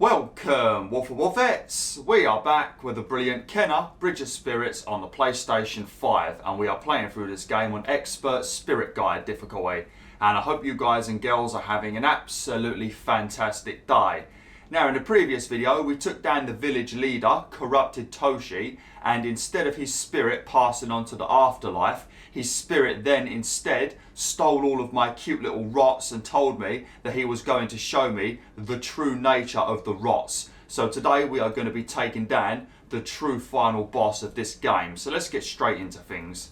Welcome, WolfTheWolfettes! We are back with the brilliant Kenner, Bridge of Spirits on the PlayStation 5, and we are playing through this game on Expert Spirit Guide difficulty. And I hope you guys and girls are having an absolutely fantastic day. Now, in the previous video, we took down the village leader, Corrupted Toshi, and instead of his spirit passing on to the afterlife, his spirit then instead stole all of my cute little rots and told me that he was going to show me the true nature of the rots. So today we are going to be taking down the true final boss of this game. So let's get straight into things.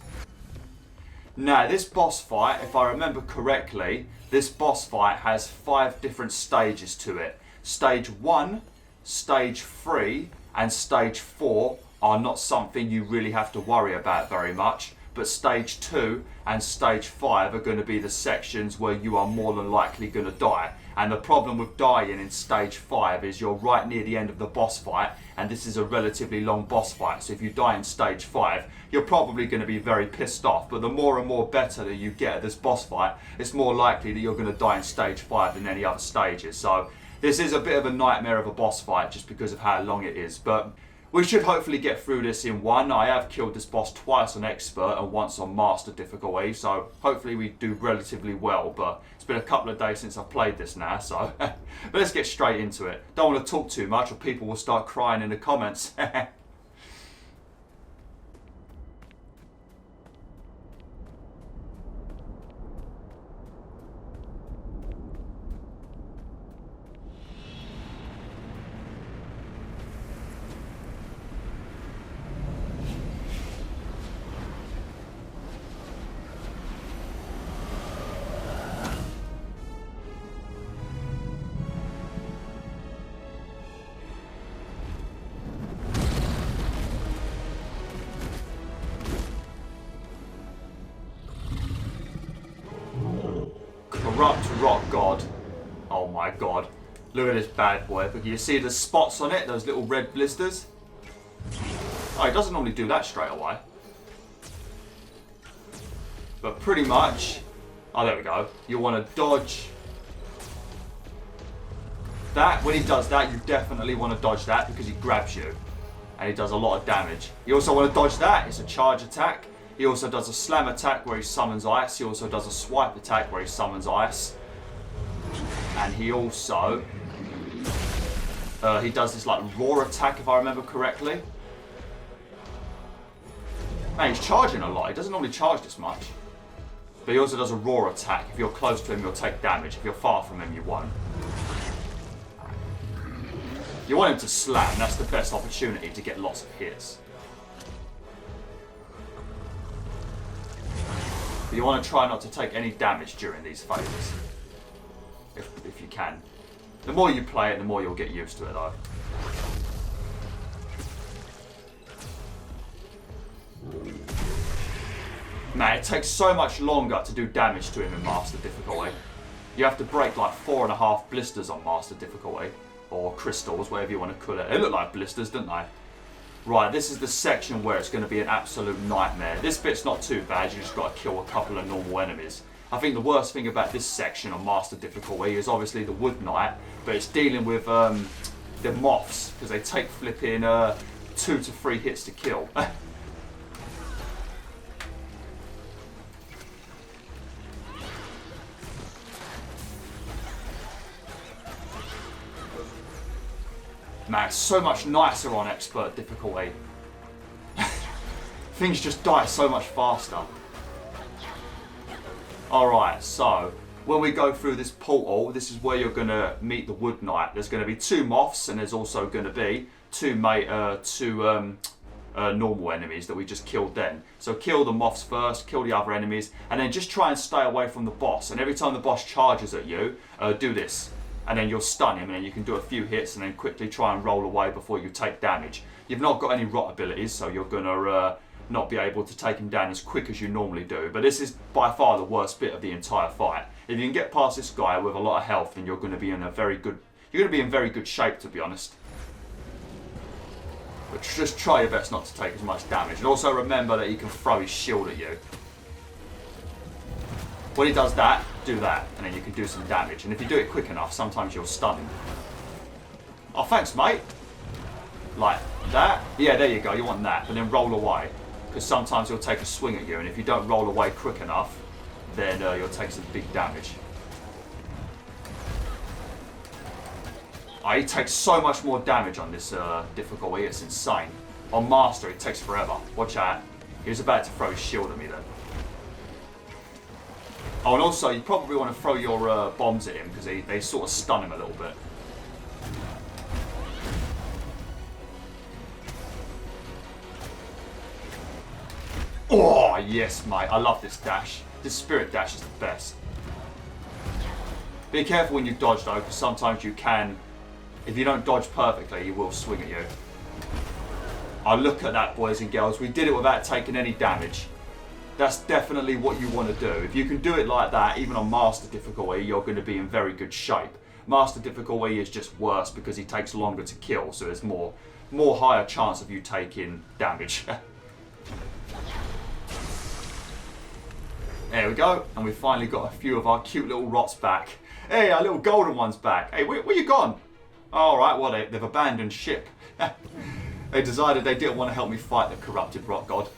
Now, this boss fight, if I remember correctly, this boss fight has 5 different stages to it. Stage 1, Stage 3 and Stage 4 are not something you really have to worry about very much. But Stage 2 and Stage 5 are going to be the sections where you are more than likely going to die. And the problem with dying in Stage 5 is you're right near the end of the boss fight, and this is a relatively long boss fight. So if you die in Stage 5, you're probably going to be very pissed off. But the more and more better that you get at this boss fight, it's more likely that you're going to die in Stage 5 than any other stages. So this is a bit of a nightmare of a boss fight just because of how long it is. But we should hopefully get through this in one. I have killed this boss twice on Expert and once on Master difficulty, so hopefully we do relatively well. But it's been a couple of days since I've played this now, so but let's get straight into it. Don't want to talk too much or people will start crying in the comments. Corrupt Rock God. Oh my god. Look at this bad boy. But you see the spots on it? Those little red blisters? Oh, it doesn't normally do that straight away. But pretty much... Oh, there we go. You want to dodge that. When he does that, you definitely want to dodge that because he grabs you. And he does a lot of damage. You also want to dodge that. It's a charge attack. He also does a slam attack where he summons ice. He also does a swipe attack where he summons ice. And he also... he does this like roar attack if I remember correctly. Man, he's charging a lot. He doesn't normally charge this much. But he also does a roar attack. If you're close to him, you'll take damage. If you're far from him, you won't. You want him to slam. That's the best opportunity to get lots of hits. But you want to try not to take any damage during these phases, if you can. The more you play it, the more you'll get used to it though. Man, it takes so much longer to do damage to him in Master difficulty. You have to break like 4.5 blisters on Master difficulty, or crystals, whatever you want to call it. They look like blisters, don't they? Right, this is the section where it's going to be an absolute nightmare. This bit's not too bad, you just got to kill a couple of normal enemies. I think the worst thing about this section on Master difficulty is obviously the Wood Knight, but it's dealing with the moths, because they take flipping 2 to 3 hits to kill. Man, it's so much nicer on Expert difficulty. Things just die so much faster. Alright, so when we go through this portal, this is where you're going to meet the Wood Knight. There's going to be 2 moths and there's also going to be 2 normal enemies that we just killed then. So kill the moths first, kill the other enemies, and then just try and stay away from the boss. And every time the boss charges at you, do this. And then you'll stun him, and then you can do a few hits and then quickly try and roll away before you take damage. You've not got any rot abilities, so you're going to not be able to take him down as quick as you normally do. But this is by far the worst bit of the entire fight. If you can get past this guy with a lot of health, then you're going to be in very good shape, to be honest. But just try your best not to take as much damage. And also remember that he can throw his shield at you. When he does that, do that, and then you can do some damage. And if you do it quick enough, sometimes you'll stun him. Oh, thanks, mate. Like that. Yeah, there you go. You want that. But then roll away. Because sometimes he'll take a swing at you. And if you don't roll away quick enough, then you'll take some big damage. Oh, he takes so much more damage on this difficulty. It's insane. On Master, it takes forever. Watch out. He was about to throw his shield at me then. Oh, and also, you probably want to throw your bombs at him because they sort of stun him a little bit. Oh, yes, mate. I love this dash. This spirit dash is the best. Be careful when you dodge, though, because sometimes you can... If you don't dodge perfectly, he will swing at you. Oh, look at that, boys and girls. We did it without taking any damage. That's definitely what you want to do. If you can do it like that, even on Master difficulty, you're going to be in very good shape. Master difficulty is just worse because he takes longer to kill, so there's more higher chance of you taking damage. There we go, and we finally got a few of our cute little rots back. Hey, our little golden one's back. Hey, where you gone? All right, well, they've abandoned ship. They decided they didn't want to help me fight the corrupted rock god.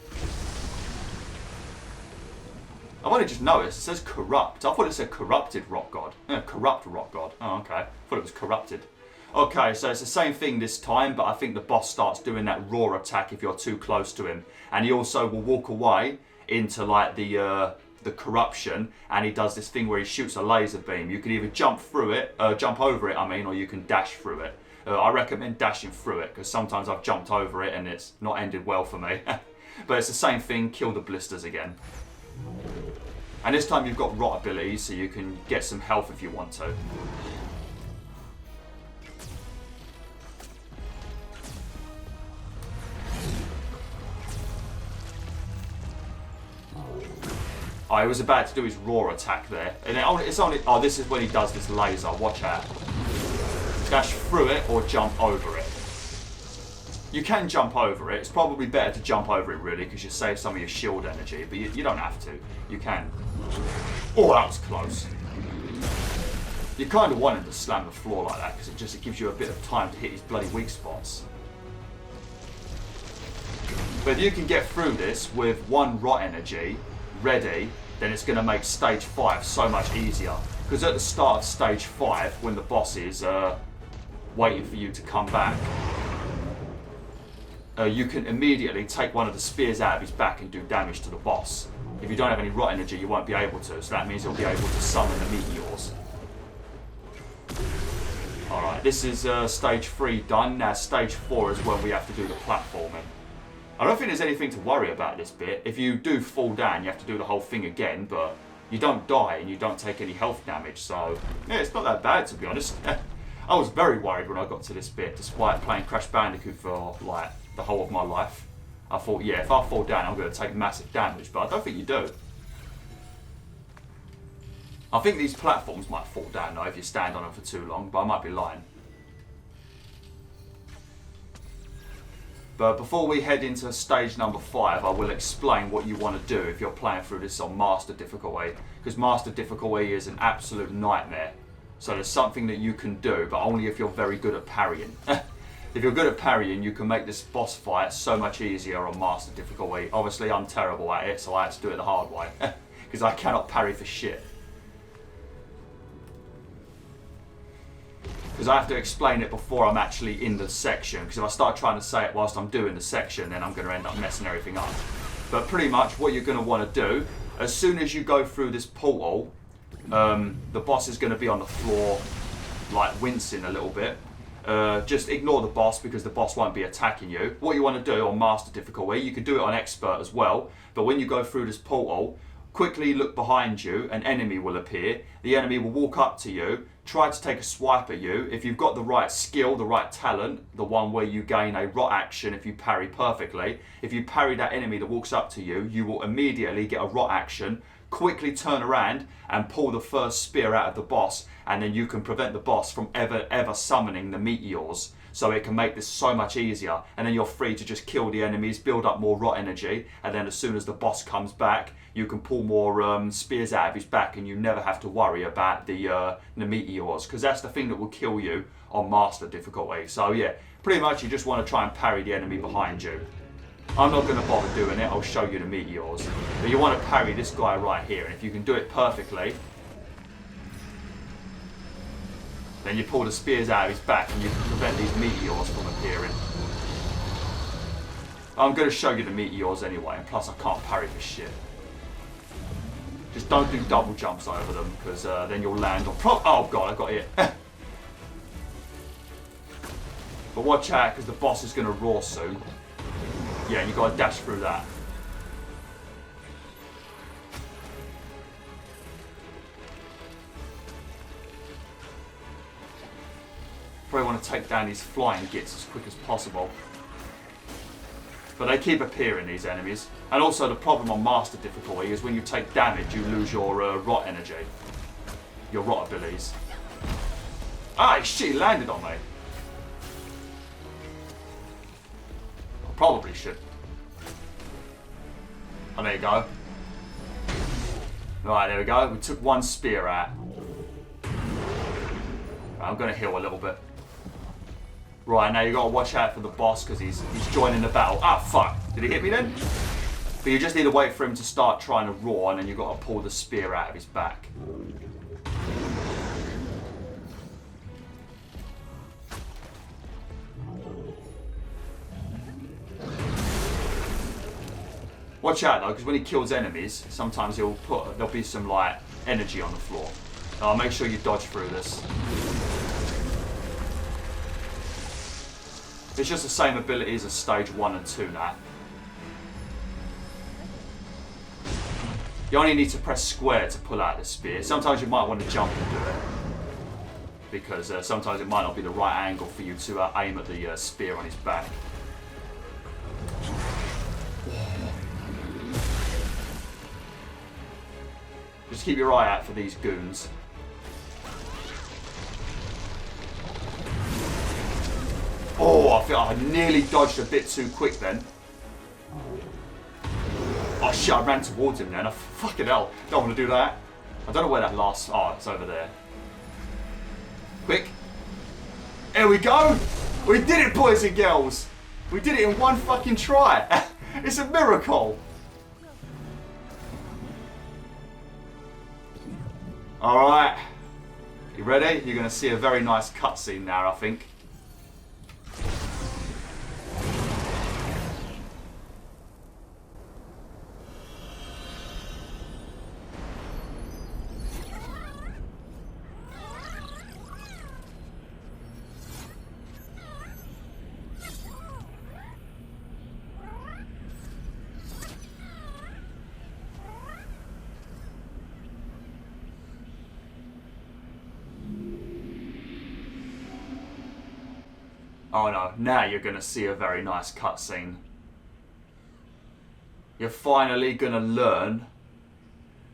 I've only just noticed, it says corrupt. I thought it said corrupted rock god. Corrupt rock god. Oh, okay. I thought it was corrupted. Okay, so it's the same thing this time, but I think the boss starts doing that raw attack if you're too close to him. And he also will walk away into, like, the corruption, and he does this thing where he shoots a laser beam. You can either jump over it, or you can dash through it. I recommend dashing through it, because sometimes I've jumped over it and it's not ended well for me. But it's the same thing, kill the blisters again. And this time you've got rot abilities, so you can get some health if you want to. Oh, he was about to do his raw attack there. And it's only... Oh, this is when he does this laser. Watch out. Dash through it or jump over it. You can jump over it. It's probably better to jump over it, really, because you save some of your shield energy. But you don't have to. You can. Oh, that was close. You kind of want him to slam the floor like that, because it gives you a bit of time to hit his bloody weak spots. But if you can get through this with one rot energy ready, then it's going to make stage 5 so much easier. Because at the start of stage 5, when the boss is waiting for you to come back, you can immediately take one of the spears out of his back and do damage to the boss. If you don't have any rot energy, you won't be able to, so that means you'll be able to summon the meteors. Alright, this is stage 3 done. Now stage 4 is when we have to do the platforming. I don't think there's anything to worry about this bit. If you do fall down, you have to do the whole thing again, but you don't die and you don't take any health damage, so yeah, it's not that bad, to be honest. I was very worried when I got to this bit, despite playing Crash Bandicoot for like the whole of my life. I thought, yeah, if I fall down, I'm going to take massive damage, but I don't think you do. I think these platforms might fall down though if you stand on them for too long, but I might be lying. But before we head into stage number 5, I will explain what you want to do if you're playing through this on Master difficulty. Because Master difficulty is an absolute nightmare. So there's something that you can do, but only if you're very good at parrying. If you're good at parrying, you can make this boss fight so much easier on Master difficulty. Obviously, I'm terrible at it, so I had to do it the hard way. Because I cannot parry for shit. Because I have to explain it before I'm actually in the section. Because if I start trying to say it whilst I'm doing the section, then I'm going to end up messing everything up. But pretty much what you're going to want to do, as soon as you go through this portal, the boss is going to be on the floor, like wincing a little bit. Just ignore the boss because the boss won't be attacking you. What you want to do on Master difficulty, you can do it on Expert as well. But when you go through this portal, quickly look behind you, an enemy will appear. The enemy will walk up to you, try to take a swipe at you. If you've got the right skill, the right talent, the one where you gain a rot action if you parry perfectly, if you parry that enemy that walks up to you, you will immediately get a rot action, quickly turn around and pull the first spear out of the boss, and then you can prevent the boss from ever summoning the meteors. So it can make this so much easier, and then you're free to just kill the enemies, build up more rot energy, and then as soon as the boss comes back, you can pull more spears out of his back, and you never have to worry about the meteors, because that's the thing that will kill you on master difficulty. So yeah, pretty much you just want to try and parry the enemy behind you. I'm not going to bother doing it, I'll show you the meteors. But you want to parry this guy right here, and if you can do it perfectly, then you pull the spears out of his back and you can prevent these meteors from appearing. I'm going to show you the meteors anyway, and plus I can't parry this shit. Just don't do double jumps over them, because then you'll land on... Oh god, I got hit. But watch out, because the boss is going to roar soon. Yeah, you got to dash through that. Probably want to take down these flying gits as quick as possible. But they keep appearing, these enemies. And also the problem on master difficulty is when you take damage, you lose your rot energy. Your rot abilities. Ah, shit, he landed on me. I probably should. Oh, there you go. Right, there we go. We took one spear out. Right, I'm going to heal a little bit. Right, now you got to watch out for the boss because he's joining the battle. Ah, fuck. Did he hit me then? But you just need to wait for him to start trying to roar, and then you've got to pull the spear out of his back. Watch out though, because when he kills enemies, sometimes there'll be some like energy on the floor. So make sure you dodge through this. It's just the same abilities as stage 1 and 2 now. You only need to press square to pull out the spear. Sometimes you might want to jump and do it, because sometimes it might not be the right angle for you to aim at the spear on his back. Just keep your eye out for these goons. Oh, I feel I nearly dodged a bit too quick then. Oh shit, I ran towards him then. Fucking hell, don't want to do that. I don't know where that last... Oh, it's over there. Quick. Here we go. We did it, boys and girls. We did it in one fucking try. It's a miracle. Alright. You ready? You're going to see a very nice cutscene now, I think. Oh no, now you're going to see a very nice cutscene. You're finally going to learn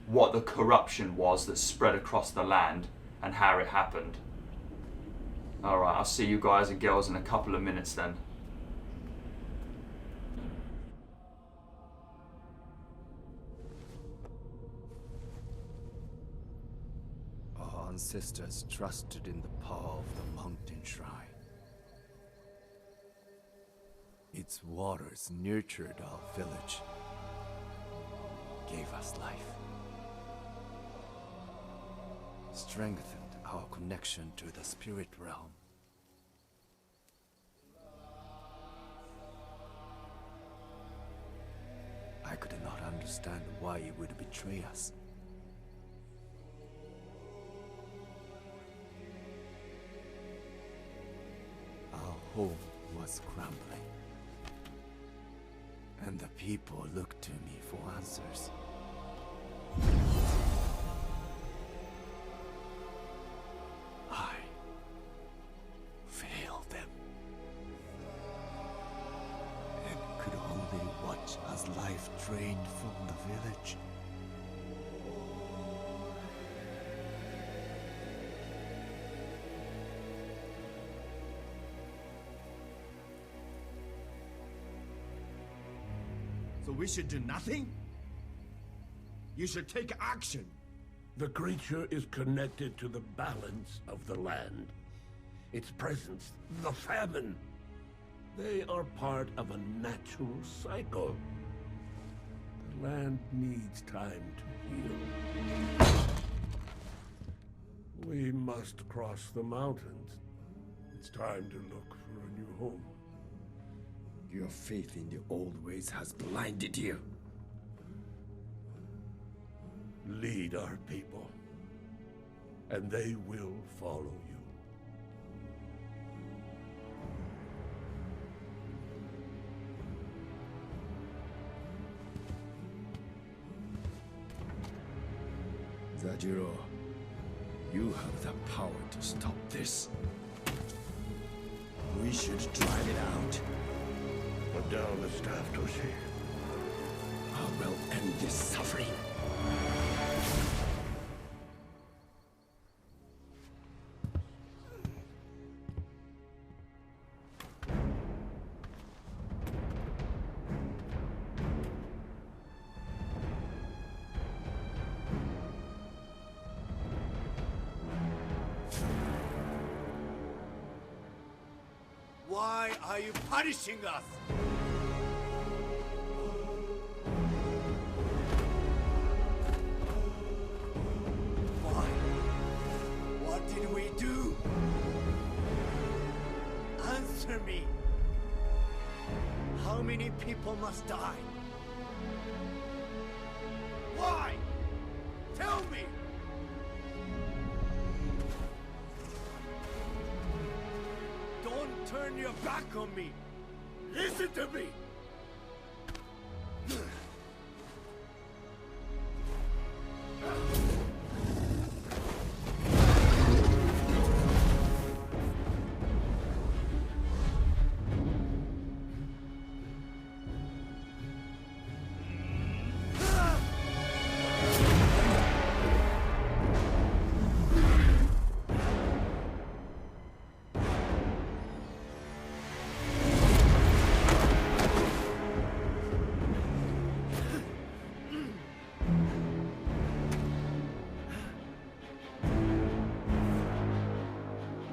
what the corruption was that spread across the land and how it happened. Alright, I'll see you guys and girls in a couple of minutes then. Our ancestors trusted in the power of the mountain shrine. Its waters nurtured our village, gave us life, strengthened our connection to the spirit realm. I could not understand why it would betray us. Our home was crumbling, and the people looked to me for answers. I failed them, and could only watch as life drained from the village. we should do nothing? You should take action. The creature is connected to the balance of the land. Its presence, the famine. They are part of a natural cycle. The land needs time to heal. We must cross the mountains. It's time to look for a new home. Your faith in the old ways has blinded you. Lead our people, and they will follow you. Zajiro, you have the power to stop this. We should drive it out. Put down the staff, Toshi. I will end this suffering. Why are you punishing us? Why? What did we do? Answer me. How many people must die? Why? Tell me! Don't turn your back on me! Listen to me!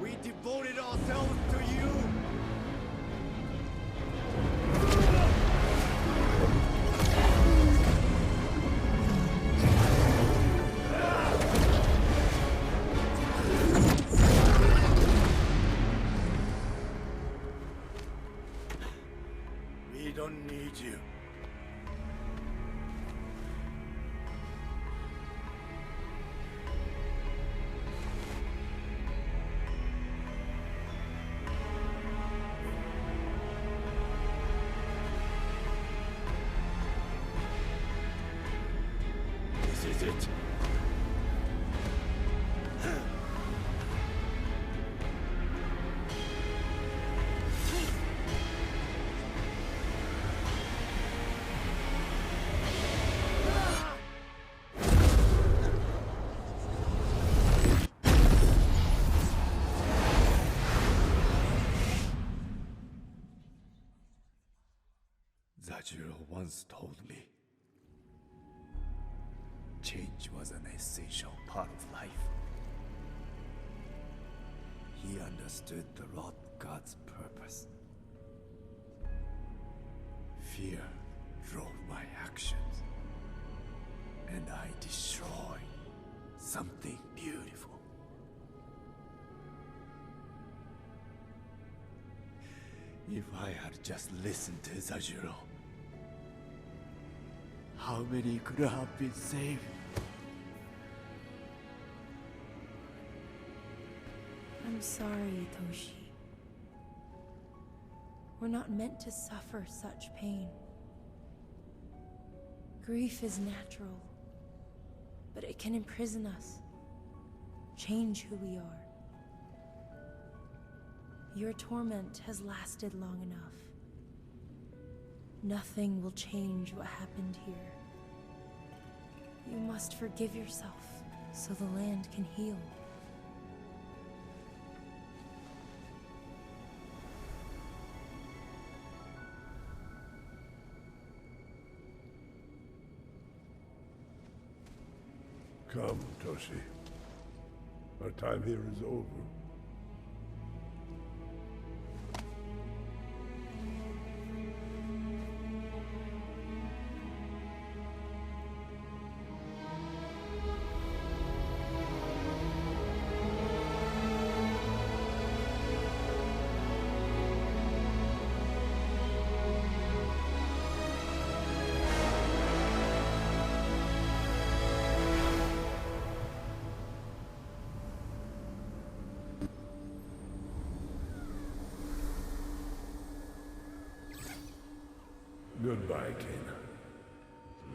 We devoted ourselves to you! We don't need you. This is it. Zajiro once told me, change was an essential part of life. He understood the wrought God's purpose. Fear drove my actions, and I destroyed something beautiful. If I had just listened to Zajiro, how many could have been saved? I'm sorry, Toshi. We're not meant to suffer such pain. Grief is natural, but it can imprison us, change who we are. Your torment has lasted long enough. Nothing will change what happened here. You must forgive yourself so the land can heal. Come, Toshi. Our time here is over. Goodbye, Kena.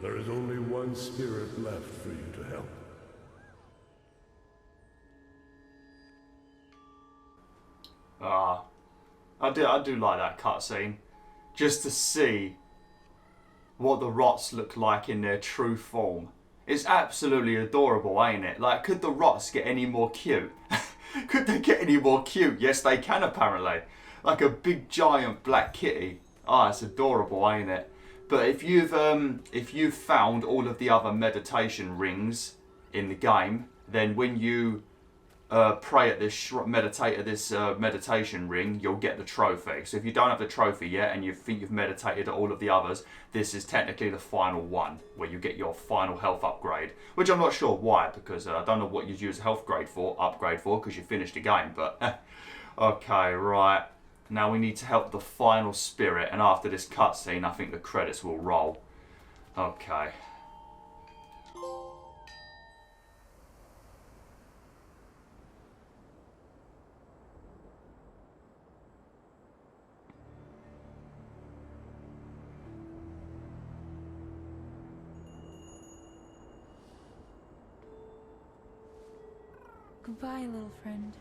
There is only one spirit left for you to help. I do like that cutscene. Just to see what the rots look like in their true form. It's absolutely adorable, ain't it? Like, could the rots get any more cute? Could they get any more cute? Yes, they can, apparently. Like a big giant black kitty. Ah, it's adorable, ain't it? But if you've found all of the other meditation rings in the game, then when you pray at this meditation ring, you'll get the trophy. So if you don't have the trophy yet and you think you've meditated at all of the others, this is technically the final one where you get your final health upgrade. Which I'm not sure why, because I don't know what you'd use health upgrade for, because you finished the game. But okay, right. Now we need to help the final spirit, and after this cutscene, I think the credits will roll. Okay. Goodbye, little friend.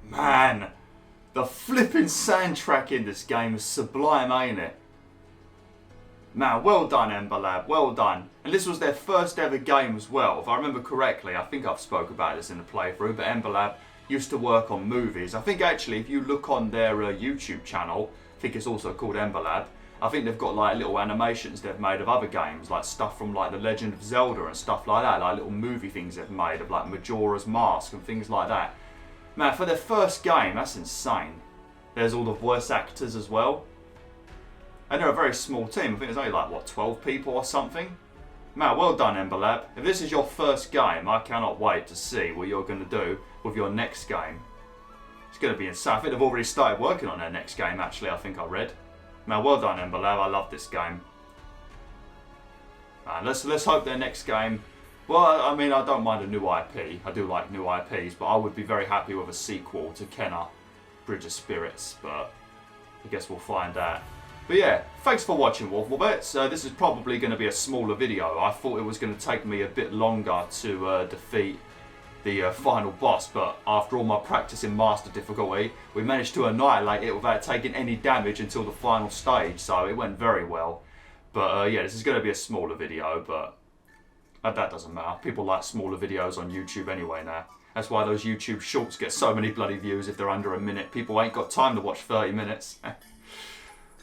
Man, the flipping soundtrack in this game is sublime, ain't it? Man, well done, Ember Lab, well done. And this was their first ever game as well. If I remember correctly, I think I've spoke about this in the playthrough, but Ember Lab used to work on movies. I think actually, if you look on their YouTube channel, I think it's also called Ember Lab, I think they've got like little animations they've made of other games, like stuff from like The Legend of Zelda and stuff like that, like little movie things they've made of like Majora's Mask and things like that. Man, for their first game, that's insane. There's all the voice actors as well. And they're a very small team. I think there's only like, what, 12 people or something? Man, well done, Ember Lab. If this is your first game, I cannot wait to see what you're going to do with your next game. It's going to be insane. I think they've already started working on their next game, actually, I think I read. Man, well done, Ember Lab. I love this game. Man, let's hope their next game... Well, I mean, I don't mind a new IP. I do like new IPs, but I would be very happy with a sequel to Kena, Bridge of Spirits. But I guess we'll find out. But yeah, thanks for watching, BwolfTheWolf. This is probably going to be a smaller video. I thought it was going to take me a bit longer to defeat the final boss, but after all my practice in Master difficulty, we managed to annihilate it without taking any damage until the final stage, so it went very well. But yeah, this is going to be a smaller video, but that doesn't matter. People like smaller videos on YouTube anyway now. That's why those YouTube shorts get so many bloody views if they're under a minute. People ain't got time to watch 30 minutes.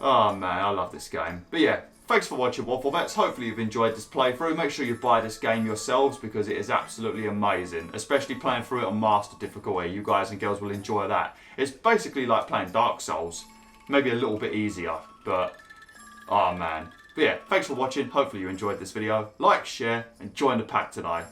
Oh man, I love this game. But yeah, thanks for watching, BwolfTheWolf. Hopefully you've enjoyed this playthrough. Make sure you buy this game yourselves because it is absolutely amazing. Especially playing through it on Master difficulty. You guys and girls will enjoy that. It's basically like playing Dark Souls. Maybe a little bit easier, but oh man. But yeah, thanks for watching. Hopefully you enjoyed this video. Like, share, and join the pack today.